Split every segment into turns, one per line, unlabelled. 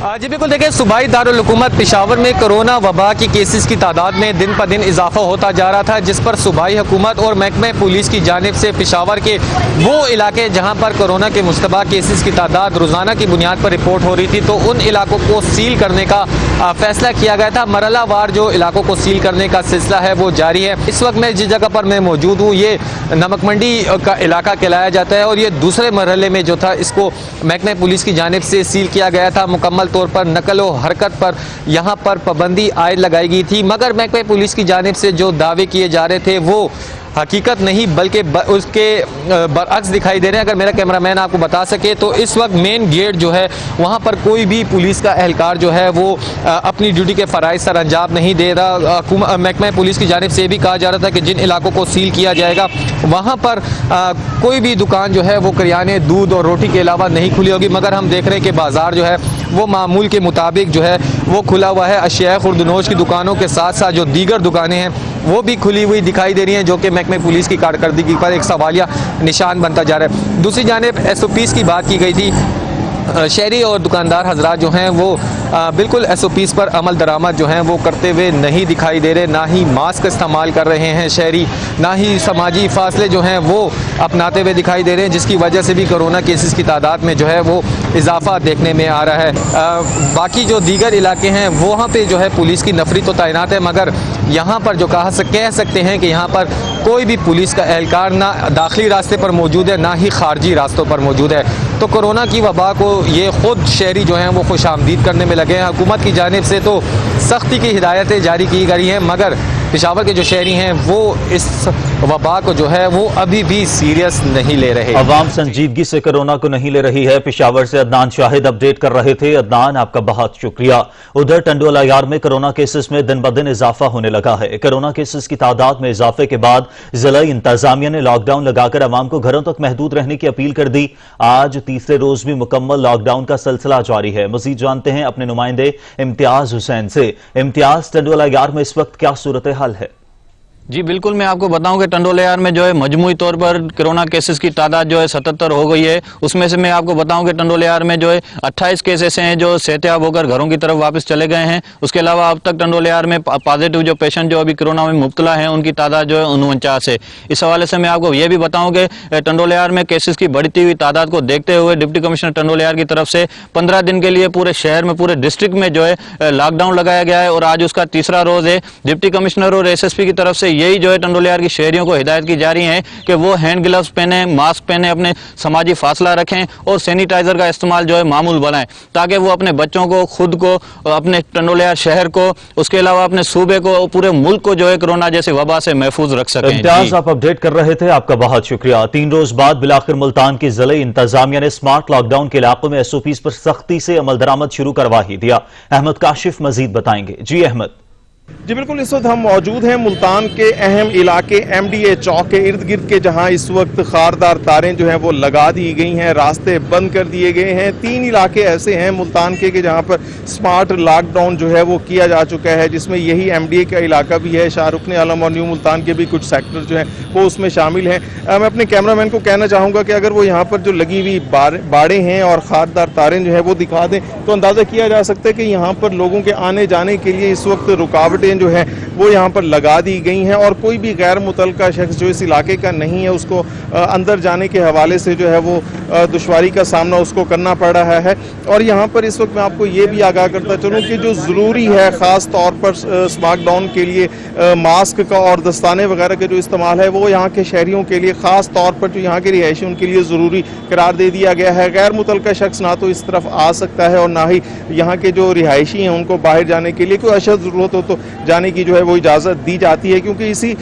جی بالکل دیکھیں، صوبائی دارالحکومت پشاور میں کرونا وبا کی کیسز کی تعداد میں دن پہ دن اضافہ ہوتا جا رہا تھا، جس پر صوبائی حکومت اور محکمہ پولیس کی جانب سے پشاور کے وہ علاقے جہاں پر کرونا کے مشتبہ کیسز کی تعداد روزانہ کی بنیاد پر رپورٹ ہو رہی تھی، تو ان علاقوں کو سیل کرنے کا فیصلہ کیا گیا تھا۔ مرحلہ وار جو علاقوں کو سیل کرنے کا سلسلہ ہے وہ جاری ہے۔ اس وقت میں جس جگہ پر میں موجود ہوں یہ نمک منڈی کا علاقہ کہلایا جاتا ہے، اور یہ دوسرے مرحلے میں جو تھا اس کو محکمہ پولیس کی جانب سے سیل کیا گیا تھا۔ مکمل طور پر نقل و حرکت پر یہاں پر پابندی عائد لگائی گئی تھی، مگر محکمہ پولیس کی جانب سے جو دعوے کیے جا رہے تھے وہ حقیقت نہیں بلکہ اس کے برعکس دکھائی دے رہے ہیں۔ اگر میرا کیمرہ مین آپ کو بتا سکے تو اس وقت مین گیٹ جو ہے وہاں پر کوئی بھی پولیس کا اہلکار جو ہے وہ اپنی ڈیوٹی کے فرائض سر انجام نہیں دے رہا۔ محکمہ پولیس کی جانب سے یہ بھی کہا جا رہا تھا کہ جن علاقوں کو سیل کیا جائے گا وہاں پر کوئی بھی دکان جو ہے وہ کریانے، دودھ اور روٹی کے علاوہ نہیں کھلی ہوگی، مگر ہم دیکھ رہے ہیں کہ بازار جو ہے وہ معمول کے مطابق جو ہے وہ کھلا ہوا ہے۔ اشیاء خوردنوش کی دکانوں کے ساتھ ساتھ جو دیگر دکانیں ہیں وہ بھی کھلی ہوئی دکھائی دے رہی ہیں، جو کہ محکمہ پولیس کی کارکردگی پر ایک سوالیہ نشان بنتا جا رہا ہے۔ دوسری جانب ایس او پیز کی بات کی گئی تھی۔ شہری اور دکاندار حضرات جو ہیں وہ بالکل ایس او پیز پر عمل درآمد جو ہیں وہ کرتے ہوئے نہیں دکھائی دے رہے، نہ ہی ماسک استعمال کر رہے ہیں شہری، نہ ہی سماجی فاصلے جو ہیں وہ اپناتے ہوئے دکھائی دے رہے ہیں، جس کی وجہ سے بھی کرونا کیسز کی تعداد میں جو ہے وہ اضافہ دیکھنے میں آ رہا ہے۔ باقی جو دیگر علاقے ہیں وہاں پہ جو ہے پولیس کی نفری تو تعینات ہے، مگر یہاں پر جو کہہ سکتے ہیں کہ یہاں پر کوئی بھی پولیس کا اہلکار نہ داخلی راستے پر موجود ہے، نہ ہی خارجی راستوں پر موجود ہے۔ تو کرونا کی وبا کو یہ خود شہری جو ہیں وہ خوش آمدید کرنے میں لگے ہیں۔ حکومت کی جانب سے تو سختی کی ہدایتیں جاری کی گئی ہیں، مگر پشاور کے جو شہری ہیں وہ اس وبا کو جو ہے وہ ابھی بھی سیریس نہیں لے رہے۔
عوام سنجیدگی سے کرونا کو نہیں لے رہی ہے۔ پشاور سے عدنان شاہد اپڈیٹ کر رہے تھے۔ عدنان، آپ کا بہت شکریہ۔ ادھر ٹنڈولا یار میں کرونا کیسز میں دن بدن اضافہ ہونے لگا ہے۔ کرونا کیسز کی تعداد میں اضافے کے بعد ضلعی انتظامیہ نے لاک ڈاؤن لگا کر عوام کو گھروں تک محدود رہنے کی اپیل کر دی۔ آج تیسرے روز بھی مکمل لاک ڈاؤن کا سلسلہ جاری ہے۔ مزید جانتے ہیں اپنے نمائندے امتیاز حسین سے۔ امتیاز، ٹنڈولا یار میں اس وقت کیا صورتحال ہے؟
جی بالکل، میں آپ کو بتاؤں کہ ٹنڈولا یار میں جو ہے مجموعی طور پر کرونا کیسز کی تعداد جو ہے 77 ہو گئی ہے۔ اس میں سے میں آپ کو بتاؤں کہ ٹنڈولا یار میں جو ہے 28 کیس ایسے ہیں جو صحتیاب ہو کر گھروں کی طرف واپس چلے گئے ہیں۔ اس کے علاوہ اب تک ٹنڈولا یار میں پازیٹیو جو پیشنٹ جو ابھی کرونا میں مبتلا ہیں ان کی تعداد جو ہے 49 ہے۔ اس حوالے سے میں آپ کو یہ بھی بتاؤں کہ ٹنڈولا یار میں کیسز کی بڑھتی ہوئی تعداد کو دیکھتے ہوئے ڈپٹی کمشنر ٹنڈولا یار کی طرف سے 15 دن کے لیے پورے شہر میں، پورے ڈسٹرکٹ میں جو ہے لاک ڈاؤن لگایا گیا ہے، اور آج اس کا تیسرا روز ہے۔ ڈپٹی کمشنر اور ایس ایس پی کی طرف سے یہی جو ہے ٹنڈولا یار کی شہریوں کو ہدایت کی جا رہی ہے کہ وہ ہینڈ گلوز پہنیں، ماسک پہنیں، اپنے سماجی فاصلہ رکھیں اور سینیٹائزر کا استعمال جو ہے معمول بنائیں، تاکہ وہ اپنے بچوں کو، خود کو، اپنے ٹنڈولا یار شہر کو، اس کے علاوہ اپنے صوبے کو، پورے ملک کو جو ہے کرونا جیسے وبا سے محفوظ رکھ سکیں۔
امتیاز، آپ اپڈیٹ کر رہے تھے، آپ کا بہت شکریہ۔ 3 روز بعد بلاخر ملتان کی ضلعی انتظامیہ نے سمارٹ لاک ڈاؤن کے علاقوں میں ایس او پیز پر سختی سے عمل درآمد شروع کروا ہی دیا۔ احمد کاشف مزید بتائیں گے۔ جی احمد۔
جی بالکل، اس وقت ہم موجود ہیں ملتان کے اہم علاقے ایم ڈی اے چوک کے ارد گرد کے، جہاں اس وقت خاردار تاریں جو ہیں وہ لگا دی گئی ہیں، راستے بند کر دیے گئے ہیں۔ 3 علاقے ایسے ہیں ملتان کے کہ جہاں پر سمارٹ لاک ڈاؤن جو ہے وہ کیا جا چکا ہے، جس میں یہی ایم ڈی اے کا علاقہ بھی ہے۔ شاہ رکن عالم اور نیو ملتان کے بھی کچھ سیکٹر جو ہیں وہ اس میں شامل ہیں۔ میں اپنے کیمرہ مین کو کہنا چاہوں گا کہ اگر وہ یہاں پر جو لگی ہوئی باڑیں ہیں اور خاردار تاریں جو ہیں وہ دکھا دیں تو اندازہ کیا جا سکتا ہے کہ یہاں پر لوگوں کے آنے جانے کے لیے اس وقت رکاوٹیں جو ہیں وہ یہاں پر لگا دی گئی ہیں، اور کوئی بھی غیر متعلقہ شخص جو اس علاقے کا نہیں ہے اس کو اندر جانے کے حوالے سے جو ہے وہ دشواری کا سامنا اس کو کرنا پڑ رہا ہے۔ اور یہاں پر اس وقت میں آپ کو یہ بھی آگاہ کرتا چلوں کہ جو ضروری ہے خاص طور پر سمارٹ ڈاؤن کے لیے ماسک کا اور دستانے وغیرہ کا جو استعمال ہے وہ یہاں کے شہریوں کے لیے، خاص طور پر جو یہاں کے رہائشی ان کے لیے ضروری قرار دے دیا گیا ہے۔ غیر متعلقہ شخص نہ تو اس طرف آ سکتا ہے اور نہ ہی یہاں کے جو رہائشی ہیں ان کو باہر جانے کے لیے کوئی اشد ضرورت ہو تو جانے کی جو ہے وہ اجازت دی جاتی ہے، کیونکہ اسی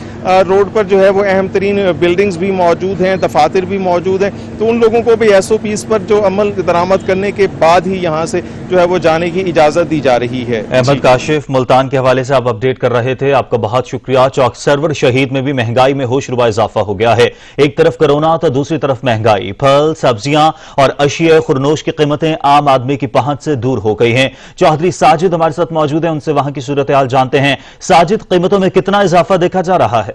روڈ پر جو ہے وہ اہم ترین بلڈنگز بھی موجود ہیں، دفاتر بھی موجود ہیں، تو ان لوگوں کو بھی ایس او پیز پر جو عمل درآمد کرنے کے بعد ہی یہاں سے جو ہے وہ جانے کی اجازت دی جا رہی ہے۔
احمد کاشف ملتان کے حوالے سے آپ اپڈیٹ کر رہے تھے، آپ کا بہت شکریہ۔ چوک سرور شہید میں بھی مہنگائی میں ہوش ربا اضافہ ہو گیا ہے۔ ایک طرف کرونا تو دوسری طرف مہنگائی، پھل، سبزیاں اور اشیاء خوردنوش کی قیمتیں عام آدمی کی پہنچ سے دور ہو گئی ہیں۔ چوہدری ساجد ہمارے ساتھ موجود ہیں، ان سے وہاں کی صورتحال جانتے ہیں۔ ساجد، قیمتوں میں کتنا اضافہ دیکھا جا رہا ہے؟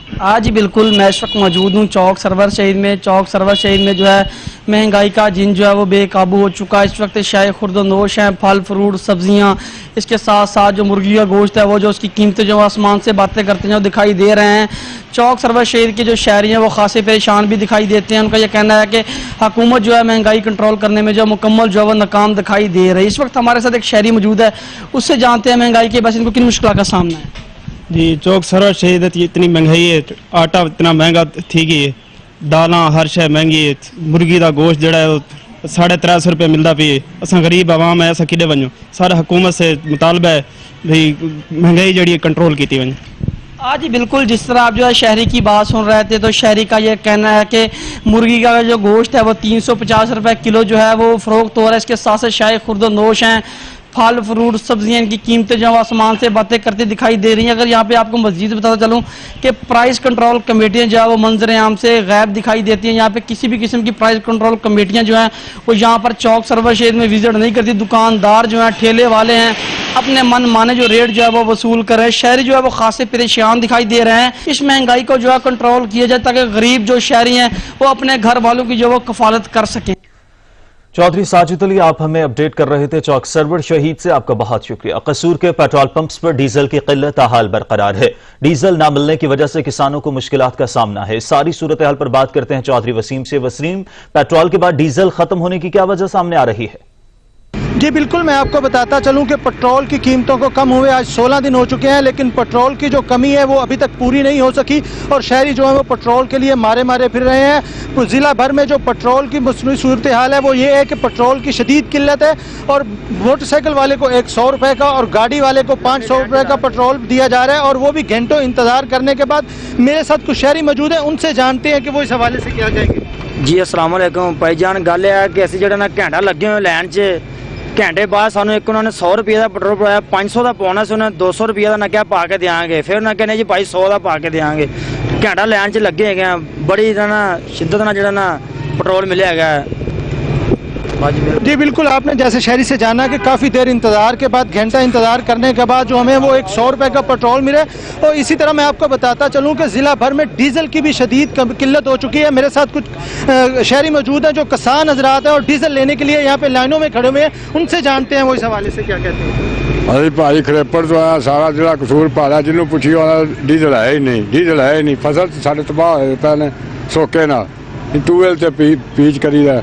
آج بالکل میں اس وقت موجود ہوں چوک سرور شہید میں. چوک سرور شہید میں جو ہے مہنگائی کا جن جو ہے وہ بے قابو ہو چکا ہے. اس وقت شائع خورد و نوش ہیں, پھل فروٹ سبزیاں, اس کے ساتھ ساتھ جو مرغی کا گوشت ہے وہ جو اس کی قیمتیں جو آسمان سے باتیں کرتے ہیں وہ دکھائی دے رہے ہیں. چوک سرور شہید کے جو شہری ہیں وہ خاصے پریشان بھی دکھائی دیتے ہیں. ان کا یہ کہنا ہے کہ حکومت جو ہے مہنگائی کنٹرول کرنے میں جو مکمل جو ہے وہ ناکام دکھائی دے رہی ہے. اس وقت ہمارے ساتھ ایک شہری موجود ہے, اس سے جانتے ہیں مہنگائی کے بس ان کو کن مشکلات کا سامنا ہے.
جی چوک سرور شہید اتنی مہنگائی ہے, آٹا اتنا مہنگا تھی گئی ہے, دالاں ہر شے مہنگی ہے, مرغی دا گوشت جڑا ہے وہ 350 روپے ملتا پی ہے. اساں غریب عوام ہے, اساں کدے ونجو. سارا حکومت سے مطالبہ ہے بھئی مہنگائی جڑی ہے کنٹرول کیتی ونجے.
آج بالکل جس طرح آپ جو ہے شہری کی بات سن رہے تھے تو شہری کا یہ کہنا ہے کہ مرغی کا جو گوشت ہے وہ 350 روپے کلو جو ہے وہ فروخت ہو رہا ہے. اس کے ساتھ سے شائع خورد و نوش ہیں, پھل فروٹ سبزیاں, ان کی قیمتیں جو آسمان سے باتیں کرتی دکھائی دے رہی ہیں. اگر یہاں پہ آپ کو مزید بتاتا چلوں کہ پرائز کنٹرول کمیٹیاں جو ہے وہ منظر عام سے غائب دکھائی دیتی ہیں. یہاں پہ کسی بھی قسم کی پرائز کنٹرول کمیٹیاں جو ہیں وہ یہاں پر چوک سرور شہید میں وزٹ نہیں کرتی. دکاندار جو ہیں ٹھیلے والے ہیں اپنے من مانے جو ریٹ جو ہے وہ وصول کر رہے ہیں. شہری جو ہے وہ خاصے پریشان دکھائی دے رہے ہیں. اس مہنگائی کو جو ہے کنٹرول کیا جائے تاکہ غریب جو شہری ہیں وہ اپنے گھر والوں کی جو وہ کفالت کر سکیں.
چودھری ساجد علی آپ ہمیں اپڈیٹ کر رہے تھے چوک سرور شہید سے, آپ کا بہت شکریہ. قصور کے پیٹرول پمپس پر ڈیزل کی قلت تاحال برقرار ہے. ڈیزل نہ ملنے کی وجہ سے کسانوں کو مشکلات کا سامنا ہے. ساری صورتحال پر بات کرتے ہیں چودھری وسیم سے. وسیم, پیٹرول کے بعد ڈیزل ختم ہونے کی کیا وجہ سامنے آ رہی ہے؟
جی بالکل, میں آپ کو بتاتا چلوں کہ پٹرول کی قیمتوں کو کم ہوئے آج 16 دن ہو چکے ہیں, لیکن پٹرول کی جو کمی ہے وہ ابھی تک پوری نہیں ہو سکی اور شہری جو ہیں وہ پٹرول کے لیے مارے پھر رہے ہیں. ضلع بھر میں جو پٹرول کی مصنوعی صورتحال ہے وہ یہ ہے کہ پٹرول کی شدید قلت ہے اور موٹر سائیکل والے کو 100 روپے کا اور گاڑی والے کو 500 روپے کا پٹرول دیا جا رہا ہے, اور وہ بھی گھنٹوں انتظار کرنے کے بعد. میرے ساتھ کچھ شہری موجود ہیں, ان سے جانتے ہیں کہ وہ اس حوالے سے کیا کہیں گے.
جی السلام علیکم بھائی جان. گل ہے کہ اسی جڑا نا گھنٹہ لگے ہوئے لائن 'چ, گھنٹے بعد سانو ایک انہوں نے 100 روپے کا پٹرول پوایا, 500 کا پوانا سے انہیں 200 روپے کا نہ کیا پا کے دیا گے. پھر انہیں کہنے جی بھائی 100 کا پا کے دیا گے. گھنٹہ لائن 'چ لگے گئے, بڑی نا شدت نہ جڑا نا پٹرول ملے گا.
جی بالکل, آپ نے جیسے شہری سے جانا کہ کافی دیر انتظار کے بعد, گھنٹہ انتظار کرنے کے بعد جو ہمیں وہ 100 روپے کا پٹرول ملے. اور اسی طرح میں آپ کو بتاتا چلوں کہ ضلع بھر میں ڈیزل کی بھی شدید قلت ہو چکی ہے. میرے ساتھ کچھ شہری موجود ہیں جو کسان حضرات ہیں اور ڈیزل لینے کے لیے یہاں پہ لائنوں میں کھڑے ہوئے ہیں, ان سے جانتے ہیں وہ اس حوالے سے کیا کہتے ہیں.
ابھی بھائی کھریپڑ تو آیا سارا ضلع قصور پالا, جنوں پوچھی ڈیزل ہے ہی نہیں, ڈیزل ہے ہی نہیں. فصل سارے تباہ ہوئے پے نے سوکے نہ, ٹویل سے پیچ کری ہے,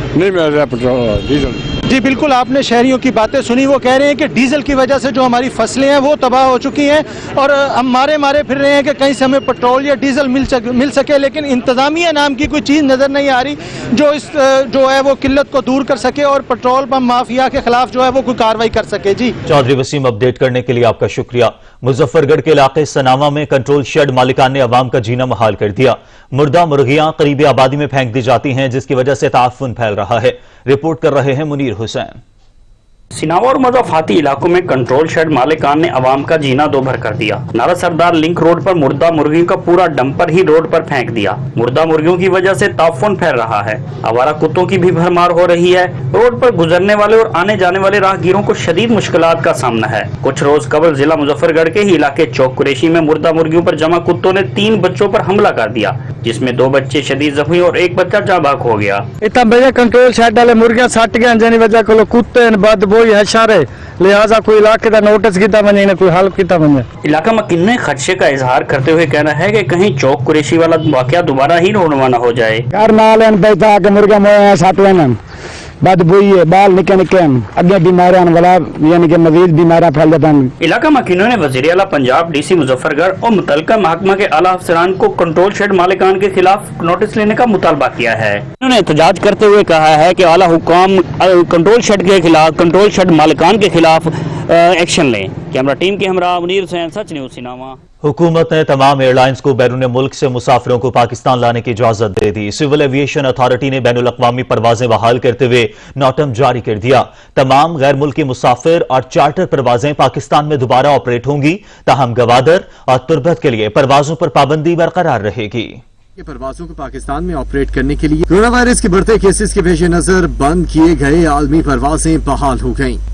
نہیں مل رہا پٹرول ڈیزل.
جی بالکل, آپ نے شہریوں کی باتیں سنی. وہ کہہ رہے ہیں کہ ڈیزل کی وجہ سے جو ہماری فصلیں ہیں وہ تباہ ہو چکی ہیں اور ہم مارے پھر رہے ہیں کہ کہیں سے ہمیں پٹرول یا ڈیزل مل سکے, لیکن انتظامیہ نام کی کوئی چیز نظر نہیں آ رہی جو ہے وہ قلت کو دور کر سکے اور پٹرول پمپ مافیا کے خلاف جو ہے وہ کوئی کارروائی کر سکے. جی
چودھری وسیم, اپڈیٹ کرنے کے لیے آپ کا شکریہ. مظفر گڑھ کے علاقے سناوا میں کنٹرول شیڈ مالکان نے عوام کا جینا محال کر دیا. مردہ مرغیاں قریبی آبادی میں پھینک دی جاتی ہیں جس کی وجہ سے تعفن پھیل رہا ہے. رپورٹ کر رہے ہیں منیر حسین.
سناوا اور مضافاتی علاقوں میں کنٹرول شیڈ مالکان نے عوام کا جینا دو بھر کر دیا. نارا سردار لنک روڈ پر مردہ مرغیوں کا پورا ڈمپر ہی روڈ پر پھینک دیا. مردہ مرغیوں کی وجہ سے تعفن پھیل رہا ہے. آوارہ کتوں کی بھی بھرمار ہو رہی ہے. روڈ پر گزرنے والے اور آنے جانے والے راہگیروں کو شدید مشکلات کا سامنا ہے. کچھ روز قبل ضلع مظفر گڑھ کے ہی علاقے چوک قریشی میں مردہ مرغیوں پر جمع کتوں نے 3 بچوں پر حملہ کر دیا, جس میں 2 بچے شدید زخمی اور 1 بچہ جاں بحق ہو گیا.
اتنا بڑے کنٹرول شیڈ والے مرغیاں سٹ گئے جن وجہ کو کتے بدبو ہے, لہذا کوئی علاقے کا نوٹس کیتا بنے نہ کوئی حل کیتا بنے.
علاقہ مکین نے خدشے کا اظہار کرتے ہوئے کہنا ہے کہ کہیں چوک قریشی والا واقعہ دوبارہ ہی رونما نہ ہو جائے.
گھر نال بیٹھا کے مرغے موئے سٹ لین بدبوئی ہے, بال نکے اگے بیماریاں والا یعنی کہ مزید بیماریاں پھیل جاتا ہیں.
علاقہ مکینوں نے وزیر اعلیٰ پنجاب ڈی سی مظفر گڑھ اور متعلقہ محکمہ کے اعلیٰ افسران کو کنٹرول شیڈ مالکان کے خلاف نوٹس لینے کا مطالبہ کیا ہے. انہوں نے احتجاج کرتے ہوئے کہا ہے کہ اعلیٰ حکام کنٹرول شیڈ کے خلاف, کنٹرول شیڈ مالکان کے خلاف ایکشن لیں. کیمرہ ٹیم کے ہمراہ منیر حسین, سچ نیوز سناوا.
حکومت نے تمام ایئر لائنز کو بیرون ملک سے مسافروں کو پاکستان لانے کی اجازت دے دی. سول ایویشن اتھارٹی نے بین الاقوامی پروازیں بحال کرتے ہوئے نوٹم جاری کر دیا. تمام غیر ملکی مسافر اور چارٹر پروازیں پاکستان میں دوبارہ آپریٹ ہوں گی, تاہم گوادر اور تربت کے لیے پروازوں پر پابندی برقرار رہے گی.
پروازوں کو پاکستان میں آپریٹ کرنے کے لیے کورونا وائرس کے بڑھتے کیسز کے پیش نظر بند کیے گئے عالمی پروازیں بحال ہو گئیں.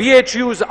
BHUs,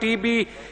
TB,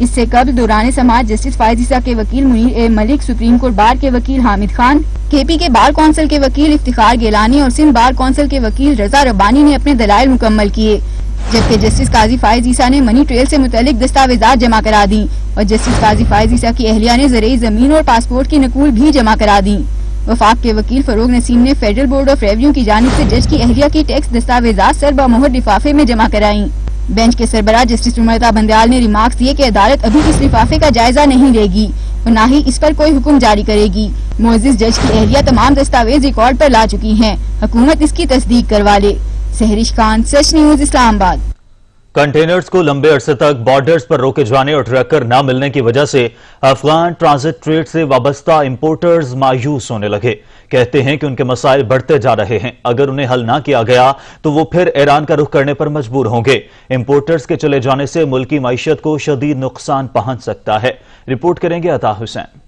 اس سے قبل دوران سماعت جسٹس فائز عیسیٰ کے وکیل منیر اے ملک، سپریم کورٹ بار کے وکیل حامد خان، کے پی کے بار کونسل کے وکیل افتخار گیلانی اور سندھ بار کونسل کے وکیل رضا ربانی نے اپنے دلائل مکمل کیے، جبکہ جسٹس قاضی فائز عیسیٰ نے منی ٹریل سے متعلق دستاویزات جمع کرا دیں اور جسٹس قاضی فائز عیسیٰ کی اہلیہ نے زرعی زمین اور پاسپورٹ کی نقول بھی جمع کرا دیں۔ وفاق کے وکیل فروغ نسیم نے فیڈرل بورڈ آف ریویو کی جانب سے جج کی اہلیہ کی ٹیکس دستاویزات سر بمہر لفافے میں جمع کرائیں۔ بینچ کے سربراہ جسٹس عمرتا بندیال نے ریمارکس دیے کہ عدالت ابھی اس لفافے کا جائزہ نہیں لے گی اور نہ ہی اس پر کوئی حکم جاری کرے گی۔ معزز جج کی اہلیہ تمام دستاویز ریکارڈ پر لا چکی ہیں، حکومت اس کی تصدیق کروا لے۔ سہرش خان، سچ نیوز، اسلام آباد۔
کنٹینرز کو لمبے عرصے تک بارڈرز پر روکے جانے اور ٹریکر نہ ملنے کی وجہ سے افغان ٹرانزٹ ٹریڈ سے وابستہ امپورٹرز مایوس ہونے لگے۔ کہتے ہیں کہ ان کے مسائل بڑھتے جا رہے ہیں، اگر انہیں حل نہ کیا گیا تو وہ پھر ایران کا رخ کرنے پر مجبور ہوں گے۔ امپورٹرز کے چلے جانے سے ملکی معیشت کو شدید نقصان پہنچ سکتا ہے۔ رپورٹ کریں گے عطا حسین۔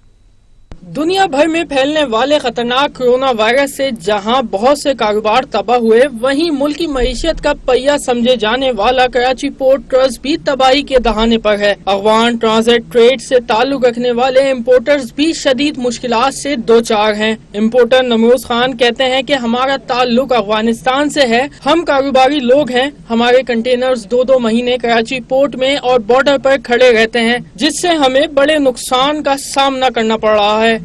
دنیا بھر میں پھیلنے والے خطرناک کرونا وائرس سے جہاں بہت سے کاروبار تباہ ہوئے، وہیں ملکی معیشت کا پہیہ سمجھے جانے والا کراچی پورٹ ٹرسٹ بھی تباہی کے دہانے پر ہے۔ افغان ٹرانزٹ ٹریڈ سے تعلق رکھنے والے امپورٹرز بھی شدید مشکلات سے دوچار ہیں۔ امپورٹر نمروز خان کہتے ہیں کہ ہمارا تعلق افغانستان سے ہے، ہم کاروباری لوگ ہیں، ہمارے کنٹینرز 2 مہینے کراچی پورٹ میں اور بارڈر پر کھڑے رہتے ہیں، جس سے ہمیں بڑے نقصان کا سامنا کرنا پڑ رہا ہے۔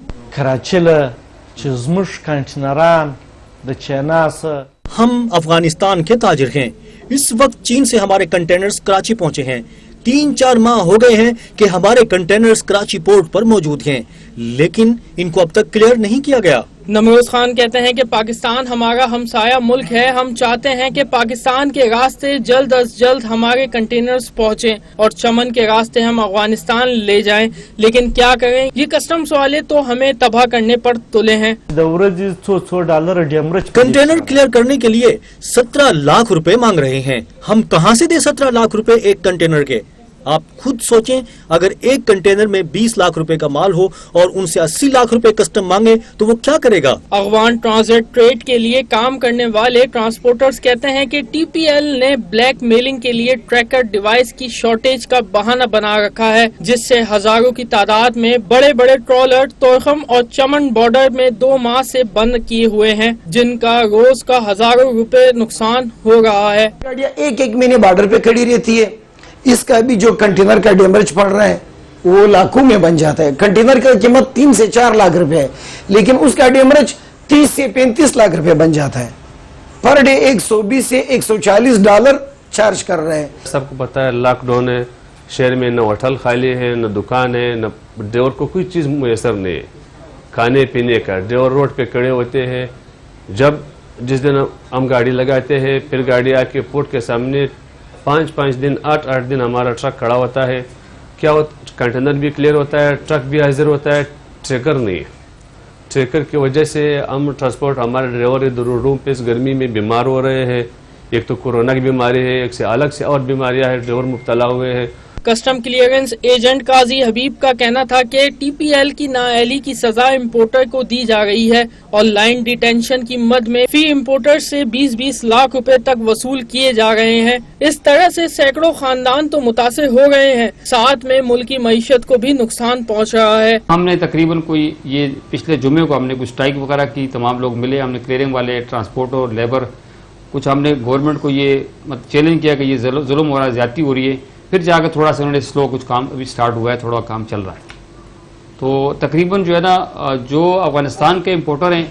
ہم افغانستان کے تاجر ہیں، اس وقت چین سے ہمارے کنٹینرز کراچی پہنچے ہیں۔ 3-4 ماہ ہو گئے ہیں کہ ہمارے کنٹینرز کراچی پورٹ پر موجود ہیں، لیکن ان کو اب تک کلیئر نہیں کیا گیا۔
نمروز خان کہتے ہیں کہ پاکستان ہمارا ہمسایہ ملک ہے، ہم چاہتے ہیں کہ پاکستان کے راستے جلد از جلد ہمارے کنٹینرز پہنچیں اور چمن کے راستے ہم افغانستان لے جائیں، لیکن کیا کریں، یہ کسٹمز والے تو ہمیں تباہ کرنے پر تلے ہیں۔
کنٹینر کلیئر کرنے کے لیے 17 لاکھ روپے مانگ رہے ہیں، ہم کہاں سے دیں 17 لاکھ روپے ایک کنٹینر کے؟ آپ خود سوچیں، اگر ایک کنٹینر میں 20 لاکھ روپے کا مال ہو اور ان سے 80 لاکھ روپے کسٹم مانگے تو وہ کیا کرے گا؟
افغان ٹرانزٹ ٹریڈ کے لیے کام کرنے والے ٹرانسپورٹرز کہتے ہیں کہ ٹی پی ایل نے بلیک میلنگ کے لیے ٹریکر ڈیوائس کی شارٹیج کا بہانہ بنا رکھا ہے، جس سے ہزاروں کی تعداد میں بڑے بڑے ٹرالر تورخم اور چمن بارڈر میں 2 ماہ سے بند کیے ہوئے ہیں، جن کا روز کا ہزاروں روپے نقصان ہو رہا ہے۔
گاڑیاں ایک مہینے بارڈر پہ کھڑی رہتی ہے، اس کا بھی جو کنٹینر کا ڈیمریج پڑ رہا ہے وہ لاکھوں میں بن جاتا ہے۔ کنٹینر کا قیمت 3 سے 4 لاکھ روپے ہے، لیکن اس کا ڈیمریج 30 سے 35 لاکھ روپے بن جاتا ہے۔ پر ڈے 120 سے 140 ڈالر چارج کر رہے ہیں۔
سب کو پتا ہے لاک ڈاؤن ہے، شہر میں نہ ہوٹل خالی ہے، نہ دکان ہے، نہ ڈرائیور کو کوئی چیز میسر نہیں ہے کھانے پینے کا۔ ڈرائیور روڈ پہ کھڑے ہوتے ہیں، جس دن ہم گاڑی لگاتے ہیں پھر گاڑی آ کے پورٹ کے سامنے 5 دن 8 دن ہمارا ٹرک کھڑا ہوتا ہے، کیا کنٹینر بھی کلیئر ہوتا ہے، ٹرک بھی حاضر ہوتا ہے، ٹریکر نہیں ہے۔ ٹریکر کی وجہ سے ہم ٹرانسپورٹ ہمارے ڈرائیور ادھر روم پہ اس گرمی میں بیمار ہو رہے ہیں، ایک تو کورونا کی بیماری ہے، ایک سے الگ سے اور بیماریاں ہیں، ڈرائیور مبتلا ہوئے ہیں۔
کسٹم کلیئرنس ایجنٹ قاضی حبیب کا کہنا تھا کہ ٹی پی ایل کی نااہلی کی سزا امپورٹر کو دی جا رہی ہے اور لائن ڈیٹینشن کی مد میں فی امپورٹر سے 20 لاکھ روپے تک وصول کیے جا رہے ہیں۔ اس طرح سے سینکڑوں خاندان تو متاثر ہو گئے ہیں، ساتھ میں ملکی معیشت کو بھی نقصان پہنچ رہا ہے۔
ہم نے تقریباً کوئی یہ پچھلے جمعے کو ہم نے کچھ اسٹرائک وغیرہ کی، تمام لوگ ملے، ہم نے کلیئرنگ والے، ٹرانسپورٹ اور لیبر، کچھ ہم نے گورنمنٹ کو یہ چیلنج کیا کہ یہ ظلم ہو رہا ہے، زیادتی ہو رہی ہے۔ پھر جا کے تھوڑا سا انہوں نے سلو کچھ کام ابھی سٹارٹ ہوا ہے، تھوڑا کام چل رہا ہے۔ تو تقریباً جو ہے نا جو افغانستان کے امپورٹر ہیں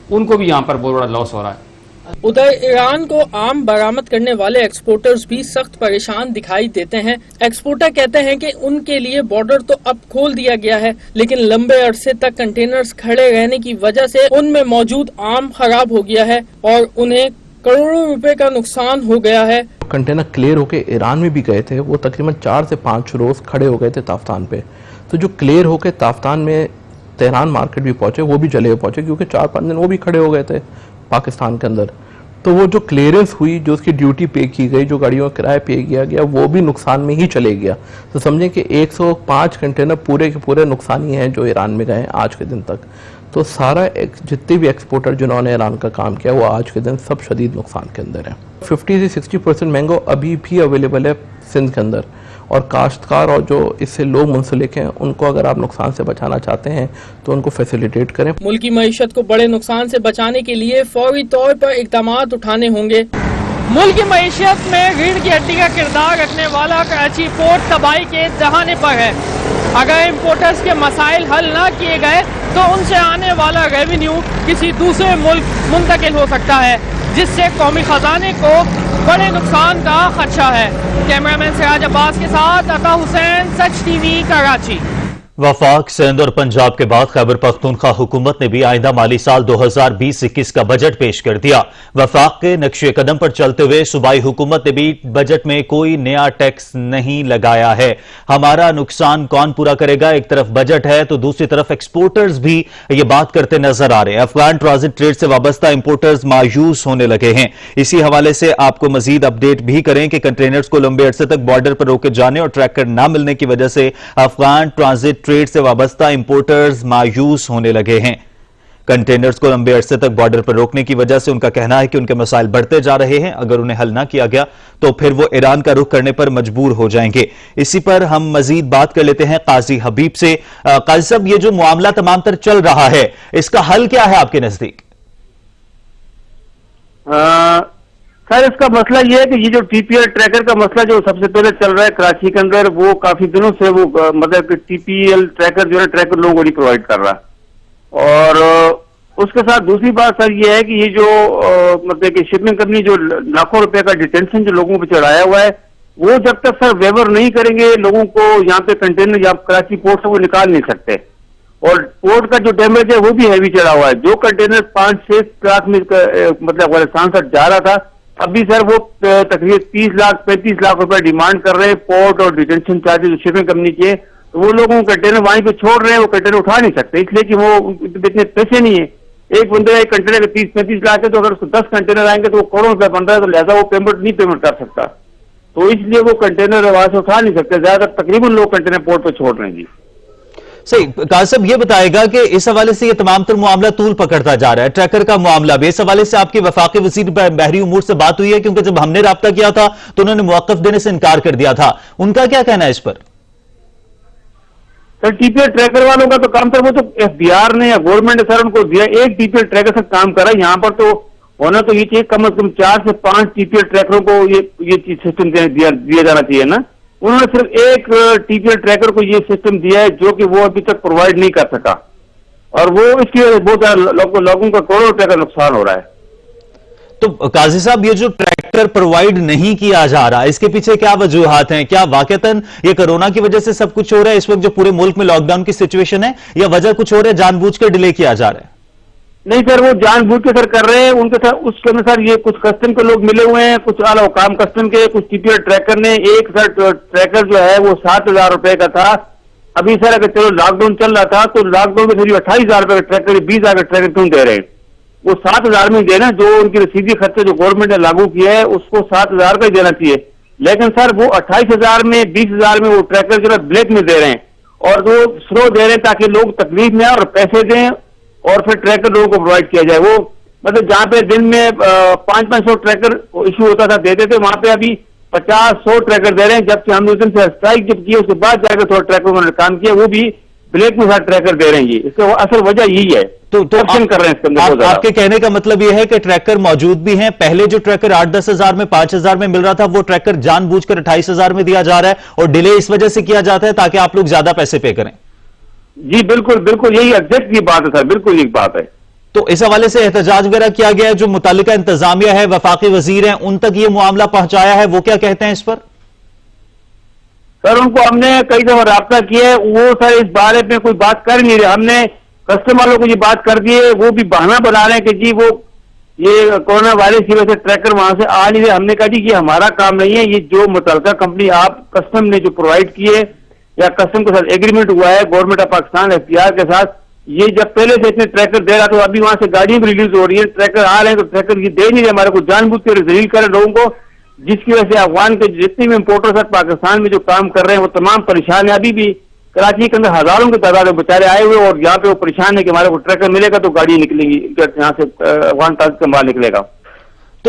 ان کو بھی یہاں پر بہت بڑا لاس ہو رہا ہے۔
ادھر ایران کو عام برآمد کرنے والے ایکسپورٹرز بھی سخت پریشان دکھائی دیتے ہیں۔ ایکسپورٹر کہتے ہیں کہ ان کے لیے بارڈر تو اب کھول دیا گیا ہے، لیکن لمبے عرصے تک کنٹینرز کھڑے رہنے کی وجہ سے ان میں موجود عام خراب ہو گیا ہے اور انہیں کروڑوں روپے کا نقصان ہو گیا ہے۔
کنٹینر کلیئر ہو کے ایران میں بھی گئے تھے، وہ تقریباً 4 سے 5 روز کھڑے ہو گئے تھے تافتان پہ، تو جو کلیئر ہو کے تافتان میں تہران مارکیٹ بھی پہنچے، وہ بھی جلے ہوئے پہنچے، کیونکہ 4-5 دن وہ بھی کھڑے ہو گئے تھے پاکستان کے اندر۔ تو وہ جو کلیئرنس ہوئی، جو اس کی ڈیوٹی پے کی گئی، جو گاڑیوں کا کرایہ پے کیا گیا، وہ بھی نقصان میں ہی چلے گیا۔ تو سمجھیں کہ 105 کنٹینر پورے کے پورے نقصانی ہیں جو ایران میں گئے ہیں آج کے دن تک۔ تو سارا جتنے بھی ایکسپورٹر جنہوں نے ایران کا کام کیا وہ آج کے دن سب شدید نقصان کے اندر ہیں۔ 50 سے 60% مینگو ابھی بھی اویلیبل ہے سندھ کے اندر، اور کاشتکار اور جو اس سے لوگ منسلک ہیں ان کو اگر آپ نقصان سے بچانا چاہتے ہیں تو ان کو فیسیلیٹیٹ کریں.
ملکی معیشت کو بڑے نقصان سے بچانے کے لیے فوری طور پر اقدامات اٹھانے ہوں گے. ملک کی معیشت میں ریڑھ کی ہڈی کا کردار رکھنے والا کراچی پورٹ تباہی کے دہانے پر ہے. اگر امپورٹرز کے مسائل حل نہ کیے گئے تو ان سے آنے والا ریونیو کسی دوسرے ملک منتقل ہو سکتا ہے, جس سے قومی خزانے کو بڑے نقصان کا خدشہ ہے. کیمرامین سراج عباس کے ساتھ عطا حسین, سچ ٹی وی, کراچی.
وفاق, سندھ اور پنجاب کے بعد خیبر پختونخوا حکومت نے بھی آئندہ مالی سال 2020-21 کا بجٹ پیش کر دیا. وفاق کے نقش قدم پر چلتے ہوئے صوبائی حکومت نے بھی بجٹ میں کوئی نیا ٹیکس نہیں لگایا ہے. ہمارا نقصان کون پورا کرے گا؟ ایک طرف بجٹ ہے تو دوسری طرف ایکسپورٹرز بھی یہ بات کرتے نظر آ رہے ہیں. افغان ٹرانزٹ ٹریڈ سے وابستہ امپورٹرز مایوس ہونے لگے ہیں. اسی حوالے سے آپ کو مزید اپڈیٹ بھی کریں کہ کنٹینرز کو لمبے عرصے تک بارڈر پر روکے جانے اور ٹریکر نہ ملنے کی وجہ سے افغان ٹرانزٹ ٹریڈ سے وابستہ امپورٹرز مایوس ہونے لگے ہیں. کنٹینرز کو لمبے عرصے تک بارڈر پر روکنے کی وجہ سے ان کا کہنا ہے کہ ان کے مسائل بڑھتے جا رہے ہیں. اگر انہیں حل نہ کیا گیا تو پھر وہ ایران کا رخ کرنے پر مجبور ہو جائیں گے. اسی پر ہم مزید بات کر لیتے ہیں قاضی حبیب سے. قاضی صاحب, یہ جو معاملہ تمام تر چل رہا ہے اس کا حل کیا ہے آپ کے نزدیک؟
سر, اس کا مسئلہ یہ ہے کہ یہ جو ٹی پی ایل ٹریکر کا مسئلہ جو سب سے پہلے چل رہا ہے کراچی کے اندر, وہ کافی دنوں سے وہ مطلب کہ ٹی پی ایل ٹریکر جو ہے ٹریکر لوگوں کو نہیں پرووائڈ کر رہا. اور اس کے ساتھ دوسری بات سر یہ ہے کہ یہ جو مطلب کہ شپنگ کمپنی جو لاکھوں روپے کا ڈیٹینشن جو لوگوں پہ چڑھایا ہوا ہے, وہ جب تک سر ویور نہیں کریں گے لوگوں کو یہاں پہ کنٹینر یا کراچی پورٹ سے وہ نکال نہیں سکتے. اور پورٹ کا جو ڈیمیج ہے وہ بھی ہیوی چڑھا ہوا ہے. جو کنٹینر 5-6 لاکھ میں مطلب افغانستان سے جا رہا تھا, ابھی سر وہ تقریباً 30-35 لاکھ روپے ڈیمانڈ کر رہے ہیں پورٹ اور ڈیٹینشن چارجز شپنگ کمپنی کے. تو وہ لوگوں کو کنٹینر وہیں پہ چھوڑ رہے ہیں, وہ کنٹینر اٹھا نہیں سکتے اس لیے کہ وہ اتنے پیسے نہیں ہیں. ایک بندے ایک کنٹینر کے 30-35 لاکھ ہے, تو اگر اس کو 10 کنٹینر آئیں گے تو وہ کروڑوں روپے بن رہا ہے, تو لہٰذا وہ پیمنٹ کر سکتا. تو اس لیے وہ کنٹینر وہاں سے اٹھا نہیں سکتے. زیادہ تر تقریباً لوگ کنٹینر پورٹ پہ چھوڑ رہے ہیں. جی
صحیح. قاضی صاحب, یہ بتائے گا کہ اس حوالے سے یہ تمام تر معاملہ طول پکڑتا جا رہا ہے, ٹریکر کا معاملہ بھی. اس حوالے سے آپ کی وفاقی وزیر بحری امور سے بات ہوئی ہے؟ کیونکہ جب ہم نے رابطہ کیا تھا تو انہوں نے موقف دینے سے انکار کر دیا تھا. ان کا کیا کہنا ہے اس پر؟
سر, ٹی پی ایل ٹریکر والوں کا تو کام تھا, وہ تو ایف بی آر نے یا گورنمنٹ نے سر ان کو دیا. ایک ٹی پی ایل ٹریکر سے کام کرا. یہاں پر تو ہونا تو یہ چاہیے کم از کم 4 سے 5 ٹی پی ایل ٹریکروں کو یہ سسٹم دیا جانا چاہیے نا. انہوں نے صرف ایک ٹی پی ایل ٹریکر کو یہ سسٹم دیا ہے جو کہ وہ ابھی تک پرووائڈ نہیں کر سکا, اور وہ اس کی وجہ سے بہت زیادہ لوگوں کا کروڑوں روپے کا نقصان ہو رہا ہے.
تو قاضی صاحب, یہ جو ٹریکر پرووائڈ نہیں کیا جا رہا, اس کے پیچھے کیا وجوہات ہیں؟ کیا واقعتاً یہ کرونا کی وجہ سے سب کچھ ہو رہا ہے اس وقت جو پورے ملک میں لاک ڈاؤن کی سچویشن ہے, یا وجہ کچھ اور ہے, جان بوجھ کر ڈیلے کیا جا رہا ہے؟
نہیں سر, وہ جان بوجھ کے سر کر رہے ہیں. ان کے ساتھ اس کے اندر سر یہ کچھ کسٹم کے لوگ ملے ہوئے ہیں, کچھ اعلیٰ حکام کسٹم کے, کچھ ٹی پی ایل ٹریکر نے. ایک سر ٹریکر جو ہے وہ 7,000 روپے کا تھا. ابھی سر اگر چلو لاک ڈاؤن چل رہا تھا تو لاک ڈاؤن میں 28,000 روپے کا ٹریکر, 20,000 کا ٹریکر کیوں دے رہے ہیں؟ وہ 7,000 میں دینا. جو ان کی رسیدی خرچے جو گورنمنٹ نے لاگو کیا ہے اس کو 7,000 کا ہی دینا چاہیے. لیکن سر وہ 28,000 میں 20,000 میں وہ ٹریکر جو ہے بلیک میں دے رہے ہیں, اور وہ سلو دے رہے ہیں تاکہ لوگ تکلیف میں آئے اور پیسے دیں, اور پھر ٹریکر لوگوں کو پرووائڈ کیا جائے. وہ مطلب جہاں پہ دن میں 500 ٹریکر ایشو ہوتا تھا دیتے تھے, وہاں پہ ابھی 50-100 ٹریکر دے رہے ہیں. جبکہ ہم نے اس دن سے اسٹرائک جب کی اس کے بعد جا کے تھوڑا ٹریکر انہوں نے کام کیا, وہ بھی بلیک میں ساتھ ٹریکر دے رہے ہیں. اس کا اصل وجہ یہی ہے,
تو
کر رہے ہیں اس کے اندر.
آپ کے کہنے کا مطلب یہ ہے کہ ٹریکر موجود بھی ہیں. پہلے جو ٹریکر 8-10 ہزار میں 5,000 میں مل رہا تھا, وہ ٹریکر جان بوجھ کر 28,000 میں دیا جا رہا ہے, اور ڈیلے اس وجہ سے کیا جاتا ہے تاکہ آپ لوگ زیادہ پیسے پے کریں.
جی بالکل بالکل, یہی ایگزیکٹ یہ بات ہے سر, بالکل یہ بات ہے.
تو اس حوالے سے احتجاج وغیرہ کیا گیا ہے؟ جو متعلقہ انتظامیہ ہے, وفاقی وزیر ہیں, ان تک یہ معاملہ پہنچایا ہے, وہ کیا کہتے ہیں اس پر؟
سر ان کو ہم نے کئی دفعہ رابطہ کیا ہے, وہ سر اس بارے میں کوئی بات کر نہیں رہے. ہم نے کسٹمر والوں کو یہ بات کر دی ہے, وہ بھی بہانہ بنا رہے ہیں کہ جی وہ یہ کورونا وائرس کی وجہ سے ٹریکر وہاں سے آ نہیں رہے. ہم نے کہا جی یہ ہمارا کام نہیں ہے, یہ جو متعلقہ کمپنی آپ کسٹم نے جو پرووائڈ کی ہے یا کسٹم کے ساتھ ایگریمنٹ ہوا ہے government of Pakistan F P R کے ساتھ, یہ جب پہلے سے اتنے ٹریکر دے رہا تو ابھی وہاں سے گاڑیاں بھی ریلیز ہو رہی ہیں, ٹریکر آ رہے ہیں تو ٹریکر یہ دے نہیں رہے ہمارے کو, جان بوجھ کے ذلیل کر رہے لوگوں کو, جس کی وجہ سے افغان کے جتنے بھی امپورٹر سر پاکستان میں جو کام کر رہے ہیں وہ تمام پریشان ہیں. ابھی بھی کراچی کے اندر ہزاروں کی تعداد میں بیچارے آئے ہوئے, اور یہاں پہ وہ پریشان ہے کہ ہمارے کو ٹریکر ملے گا تو گاڑی نکلیں گی, یہاں سے افغان تاج کا مال نکلے گا.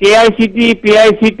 KICT, PICT,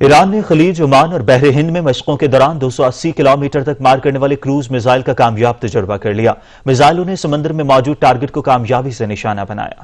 ایران نے خلیج عمان اور بحر ہند میں مشقوں کے دوران 280 کلومیٹر تک مار کرنے والے کروز میزائل کا کامیاب تجربہ کر لیا۔ میزائلوں نے سمندر میں موجود ٹارگٹ کو کامیابی سے نشانہ بنایا۔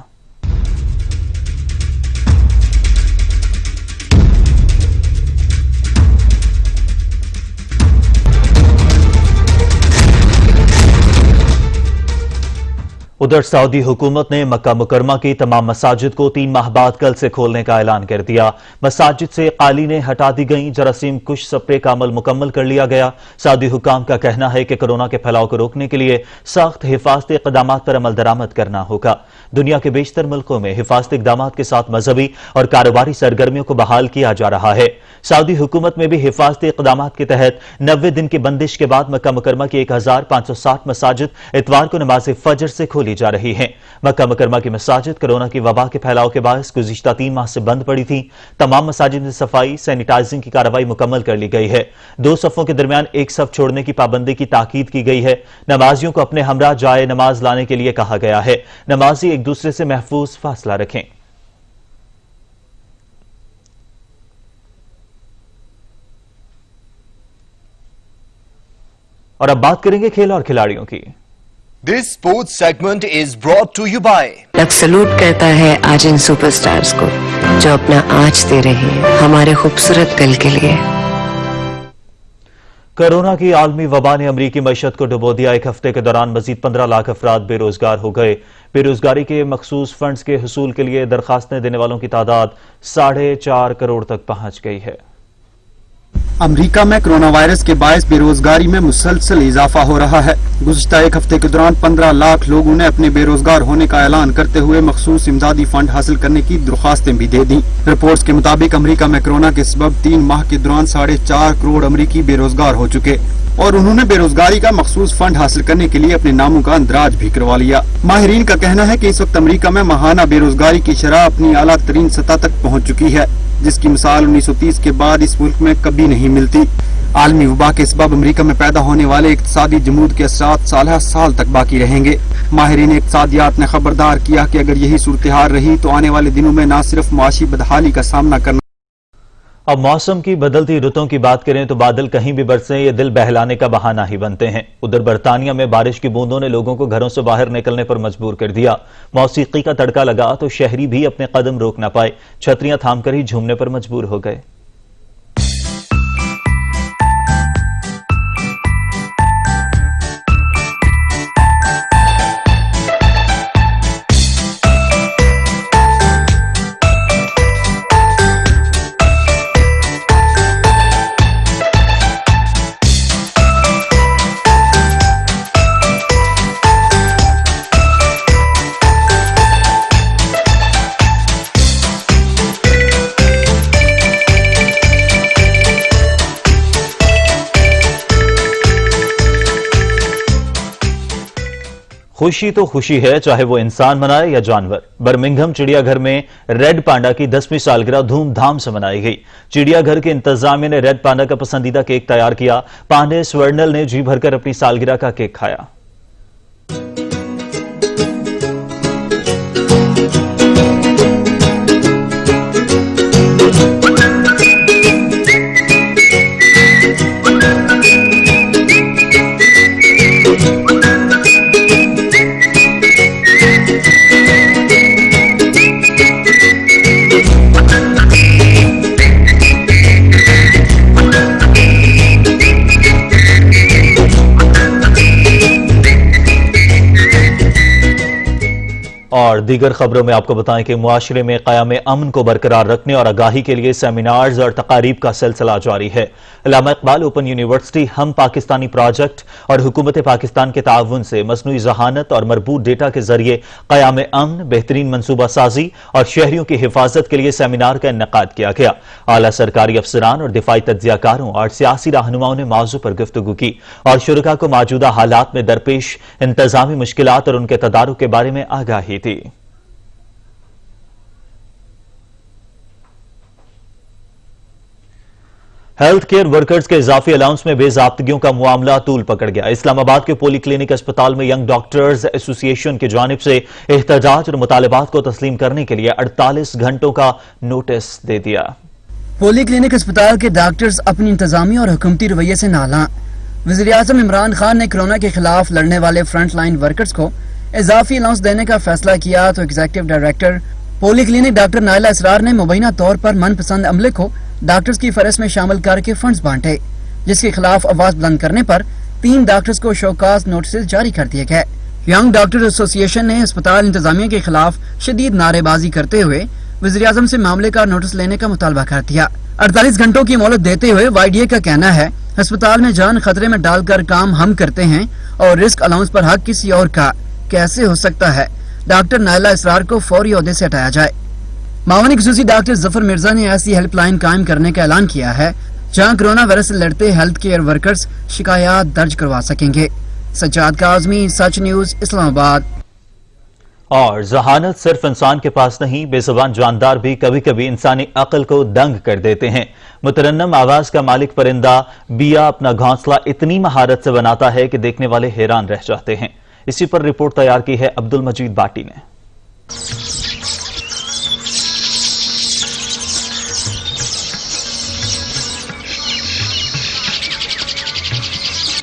ادھر سعودی حکومت نے مکہ مکرمہ کی تمام مساجد کو 3 ماہ بعد کل سے کھولنے کا اعلان کر دیا۔ مساجد سے قالینیں ہٹا دی گئیں، جراثیم کش سپرے کا عمل مکمل کر لیا گیا۔ سعودی حکام کا کہنا ہے کہ کورونا کے پھیلاؤ کو روکنے کے لیے سخت حفاظتی اقدامات پر عمل درآمد کرنا ہوگا۔ دنیا کے بیشتر ملکوں میں حفاظتی اقدامات کے ساتھ مذہبی اور کاروباری سرگرمیوں کو بحال کیا جا رہا ہے۔ سعودی حکومت میں بھی حفاظتی اقدامات کے تحت 90 دن کی بندش کے بعد مکہ مکرمہ کی 1560 مساجد اتوار کو نماز فجر سے کھولی جا رہی ہیں۔ مکہ مکرمہ کی مساجد کورونا کی وبا کے پھیلاؤ کے باعث گزشتہ 3 ماہ سے بند پڑی تھی۔ تمام مساجد میں صفائی سینیٹائزنگ کی کارروائی مکمل کر لی گئی ہے۔ 2 صفوں کے درمیان ایک صف چھوڑنے کی پابندی کی تاکید کی گئی ہے۔ نمازیوں کو اپنے ہمراہ جائے نماز لانے کے لیے کہا گیا ہے۔ نمازی ایک دوسرے سے محفوظ فاصلہ رکھیں۔ اور اب بات کریں گے کھیل اور کھلاڑیوں کی۔
This sports segment is brought to you by
لگ سلوٹ کرتا ہے آج ان سپر سٹارز کو جو اپنا آج دے رہے ہیں ہمارے خوبصورت کل کے لیے۔
کورونا کی عالمی وبا نے امریکی معیشت کو ڈبو دیا۔ ایک ہفتے کے دوران مزید 15 لاکھ افراد بے روزگار ہو گئے۔ بے روزگاری کے مخصوص فنڈز کے حصول کے لیے درخواستیں دینے والوں کی تعداد 4.5 کروڑ تک پہنچ گئی ہے۔
امریکہ میں کرونا وائرس کے باعث بے روزگاری میں مسلسل اضافہ ہو رہا ہے۔ گزشتہ ایک ہفتے کے دوران 15 لاکھ لوگوں نے اپنے بے روزگار ہونے کا اعلان کرتے ہوئے مخصوص امدادی فنڈ حاصل کرنے کی درخواستیں بھی دے دیں۔ رپورٹس کے مطابق امریکہ میں کرونا کے سبب 3 ماہ کے دوران 4.5 کروڑ امریکی بے روزگار ہو چکے اور انہوں نے بے روزگاری کا مخصوص فنڈ حاصل کرنے کے لیے اپنے ناموں کا اندراج بھی کروا لیا۔ ماہرین کا کہنا ہے کہ اس وقت امریکہ میں ماہانہ بے روزگاری کی شرح اپنی اعلیٰ ترین سطح تک پہنچ چکی ہے، جس کی مثال 1930 کے بعد اس ملک میں کبھی نہیں ملتی۔ عالمی وبا کے سبب امریکہ میں پیدا ہونے والے اقتصادی جمود کے اثرات سالہ سال تک باقی رہیں گے۔ ماہرین اقتصادیات نے خبردار کیا کہ اگر یہی صورتحال رہی تو آنے والے دنوں میں نہ صرف معاشی بدحالی کا سامنا کرنا۔
اب موسم کی بدلتی رتوں کی بات کریں تو بادل کہیں بھی برسیں یہ دل بہلانے کا بہانہ ہی بنتے ہیں۔ ادھر برطانیہ میں بارش کی بوندوں نے لوگوں کو گھروں سے باہر نکلنے پر مجبور کر دیا۔ موسیقی کا تڑکا لگا تو شہری بھی اپنے قدم روک نہ پائے، چھتریاں تھام کر ہی جھومنے پر مجبور ہو گئے۔ خوشی تو خوشی ہے چاہے وہ انسان منائے یا جانور۔ برمنگھم چڑیا گھر میں ریڈ پانڈا کی 10ویں سالگرہ دھوم دھام سے منائی گئی۔ چڑیا گھر کے انتظامیہ نے ریڈ پانڈا کا پسندیدہ کیک تیار کیا۔ پانڈے سورنل نے جی بھر کر اپنی سالگرہ کا کیک کھایا۔ اور دیگر خبروں میں آپ کو بتائیں کہ معاشرے میں قیام امن کو برقرار رکھنے اور آگاہی کے لیے سیمینارز اور تقاریب کا سلسلہ جاری ہے۔ علامہ اقبال اوپن یونیورسٹی ہم پاکستانی پروجیکٹ اور حکومت پاکستان کے تعاون سے مصنوعی ذہانت اور مربوط ڈیٹا کے ذریعے قیام امن، بہترین منصوبہ سازی اور شہریوں کی حفاظت کے لیے سیمینار کا انعقاد کیا گیا۔ اعلیٰ سرکاری افسران اور دفاعی تجزیہ کاروں اور سیاسی رہنماؤں نے موضوع پر گفتگو کی اور شرکاء کو موجودہ حالات میں درپیش انتظامی مشکلات اور ان کے تدارک کے بارے میں آگاہی دی۔ ہیلتھ کیئر ورکرز کے اضافی الاؤنس میں بے ضابطگیوں کا معاملہ طول پکڑ گیا۔ اسلام آباد کے پولی کلینک اسپتال میں ینگ ڈاکٹرز ایسوسی ایشن کی جانب سے احتجاج اور مطالبات کو تسلیم کرنے کے لیے 48 گھنٹوں کا نوٹس دے دیا۔
پولی کلینک اسپتال کے ڈاکٹرز اپنی انتظامی اور حکومتی رویے سے نالاں۔ وزیر اعظم عمران خان نے کرونا کے خلاف لڑنے والے فرنٹ لائن ورکرز کو اضافی الاؤنس دینے کا فیصلہ کیا تو ایگزیکٹو ڈائریکٹر پولی کلینک ڈاکٹر نائلہ اسرار نے مبینہ طور پر من پسند عملے کو ڈاکٹرز کی فہرست میں شامل کر کے فنڈز بانٹے، جس کے خلاف آواز بلند کرنے پر 3 ڈاکٹرز کو شوکاز نوٹسز جاری کر دیے گئے۔ ینگ ڈاکٹر ایسوسی ایشن نے اسپتال انتظامیہ کے خلاف شدید نعرے بازی کرتے ہوئے وزیر اعظم سے معاملے کا نوٹس لینے کا مطالبہ کر دیا۔ 48 گھنٹوں کی مہلت دیتے ہوئے وائی ڈی اے کا کہنا ہے اسپتال میں جان خطرے میں ڈال کر کام ہم کرتے ہیں اور رسک الاؤنس پر حق کسی اور کا کیسے ہو سکتا ہے؟ ڈاکٹر نائلہ اسرار کو فوری عہدے سے ہٹایا جائے۔ معاون خصوصی ڈاکٹر ظفر مرزا نے ایسی ہیلپ لائن قائم کرنے کا اعلان کیا ہے جہاں کرونا وائرس سے لڑتے ہیلتھ کیئر ورکرز شکایات درج کروا سکیں گے۔ سجاد کاظمی، سچ نیوز، اسلام آباد۔
اور ذہانت صرف انسان کے پاس نہیں، بے زبان جاندار بھی کبھی کبھی انسانی عقل کو دنگ کر دیتے ہیں۔ مترنم آواز کا مالک پرندہ بیا اپنا گھونسلہ اتنی مہارت سے بناتا ہے کہ دیکھنے والے حیران رہ جاتے ہیں۔ اسی پر رپورٹ تیار کی ہے عبد المجید باٹی نے۔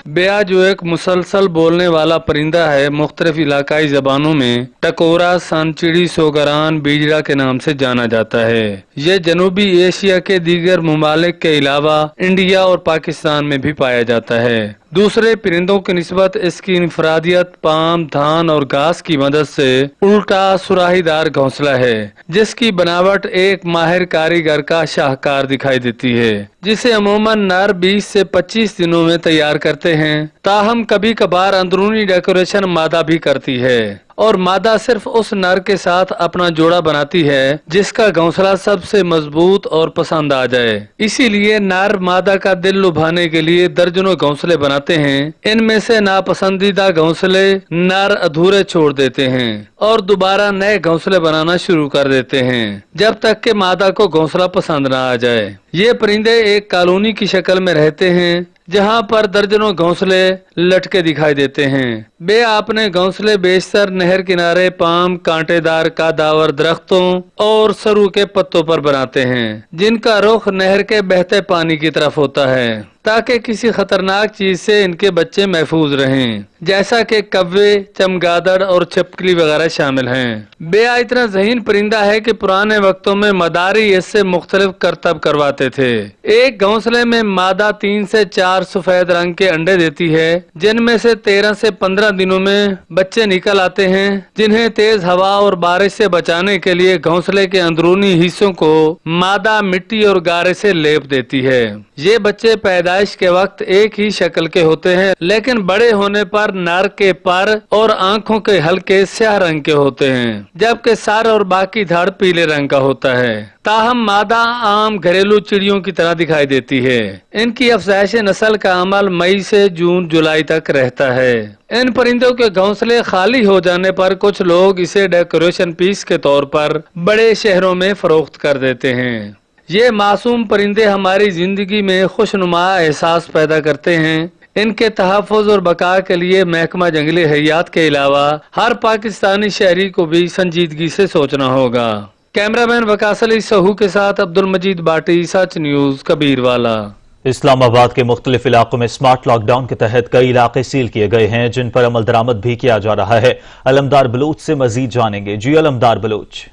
بیا جو ایک مسلسل بولنے والا پرندہ ہے، مختلف علاقائی زبانوں میں ٹکورا، سانچڑی، سوگران، بیجڑا کے نام سے جانا جاتا ہے۔ یہ جنوبی ایشیا کے دیگر ممالک کے علاوہ انڈیا اور پاکستان میں بھی پایا جاتا ہے۔ دوسرے پرندوں کی نسبت اس کی انفرادیت پام، دھان اور گھاس کی مدد سے الٹا سراہی دار گھونسلہ ہے، جس کی بناوٹ ایک ماہر کاریگر کا شاہکار دکھائی دیتی ہے، جسے عموماً نر 20 سے 25 دنوں میں تیار کرتے ہیں۔ تاہم کبھی کبھار اندرونی ڈیکوریشن مادہ بھی کرتی ہے، اور مادہ صرف اس نر کے ساتھ اپنا جوڑا بناتی ہے جس کا گھونسلہ سب سے مضبوط اور پسند آ جائے۔ اسی لیے نر مادہ کا دل لبھانے کے لیے درجنوں گھونسلے بناتے ہیں۔ ان میں سے ناپسندیدہ گھونسلے نر ادھورے چھوڑ دیتے ہیں اور دوبارہ نئے گھونسلے بنانا شروع کر دیتے ہیں جب تک کہ مادہ کو گھونسلہ پسند نہ آ جائے۔ یہ پرندے ایک کالونی کی شکل میں رہتے ہیں جہاں پر درجنوں گھونسلے لٹکے دکھائی دیتے ہیں۔ بے اپنے گھونسلے بیشتر نہر کنارے پام، کانٹے دار کاداور درختوں اور سرو کے پتوں پر بناتے ہیں، جن کا رخ نہر کے بہتے پانی کی طرف ہوتا ہے تاکہ کسی خطرناک چیز سے ان کے بچے محفوظ رہیں، جیسا کہ کوے، چمگادڑ اور چپکلی وغیرہ شامل ہیں۔ بیا اتنا ذہین پرندہ ہے کہ پرانے وقتوں میں مداری اس سے مختلف کرتب کرواتے تھے۔ ایک گھونسلے میں مادہ 3 سے 4 سفید رنگ کے انڈے دیتی ہے، جن میں سے 13 سے 15 دنوں میں بچے نکل آتے ہیں، جنہیں تیز ہوا اور بارش سے بچانے کے لیے گھونسلے کے اندرونی حصوں کو مادہ مٹی اور گارے سے لیپ دیتی ہے۔ یہ بچے پیدائش کے وقت ایک ہی شکل کے ہوتے ہیں، لیکن بڑے ہونے پر نر کے پر اور آنکھوں کے حلقے سیاہ رنگ کے ہوتے ہیں، جبکہ سر اور باقی دھڑ پیلے رنگ کا ہوتا ہے۔ تاہم مادہ عام گھریلو چڑیوں کی طرح دکھائی دیتی ہے۔ ان کی افزائش نسل کا عمل مئی سے جون جولائی تک رہتا ہے۔ ان پرندوں کے گھونسلے خالی ہو جانے پر کچھ لوگ اسے ڈیکوریشن پیس کے طور پر بڑے شہروں میں فروخت کر دیتے ہیں۔ یہ معصوم پرندے ہماری زندگی میں خوشنما احساس پیدا کرتے ہیں۔ ان کے تحفظ اور بقا کے لیے محکمہ جنگلی حیات کے علاوہ ہر پاکستانی شہری کو بھی سنجیدگی سے سوچنا ہوگا۔ کیمرہ مین وقاص علی سہو کے ساتھ عبد المجید باٹی، سچ نیوز، کبیر والا۔
اسلام آباد کے مختلف علاقوں میں سمارٹ لاک ڈاؤن کے تحت کئی علاقے سیل کیے گئے ہیں، جن پر عمل درآمد بھی کیا جا رہا ہے۔ علمدار بلوچ سے مزید جانیں گے۔ جی علمدار بلوچ۔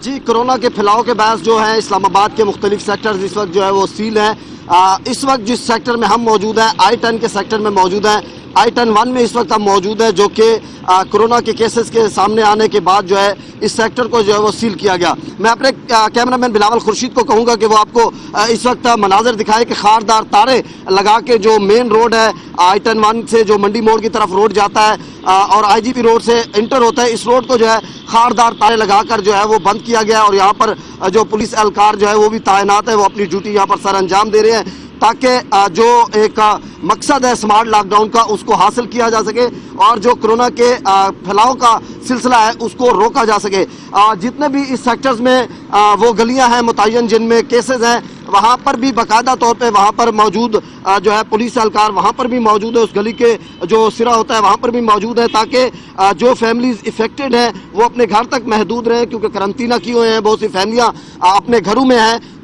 جی، کورونا کے پھیلاؤ کے باعث جو ہے اسلام آباد کے مختلف سیکٹرز اس وقت جو ہے وہ سیل ہیں۔ اس وقت جس سیکٹر میں ہم موجود ہیں I-10 کے سیکٹر میں موجود ہیں۔ I-10 1 میں اس وقت ہم موجود ہیں، جو کہ کورونا کے کیسز کے سامنے آنے کے بعد جو ہے اس سیکٹر کو جو ہے وہ سیل کیا گیا۔ میں اپنے کیمرہ مین بلاول خورشید کو کہوں گا کہ وہ آپ کو اس وقت مناظر دکھائے کہ خاردار تارے لگا کے جو مین روڈ ہے I-10 1 سے جو منڈی موڑ کی طرف روڈ جاتا ہے اور IGP روڈ سے انٹر ہوتا ہے، اس روڈ کو جو ہے خاردار تارے لگا کر جو ہے وہ بند کیا گیا، اور یہاں پر جو پولیس اہلکار جو ہے وہ بھی تعینات ہے، وہ اپنی ڈیوٹی یہاں پر سر انجام دے رہے ہیں تاکہ جو ایک مقصد ہے سمارٹ لاک ڈاؤن کا اس کو حاصل کیا جا سکے اور جو کورونا کے پھیلاؤ کا سلسلہ ہے اس کو روکا جا سکے۔ جتنے بھی اس سیکٹرز میں وہ گلیاں ہیں متعین جن میں کیسز ہیں، وہاں پر بھی باقاعدہ طور پہ وہاں پر موجود جو ہے پولیس اہلکار وہاں پر بھی موجود ہے، اس گلی کے جو سرا ہوتا ہے وہاں پر بھی موجود ہے تاکہ جو فیملیز افیکٹڈ ہیں وہ اپنے گھر تک محدود رہیں، کیونکہ قرنطینہ کیے ہوئے ہیں، بہت سی فیملیاں اپنے گھروں میں ہیں،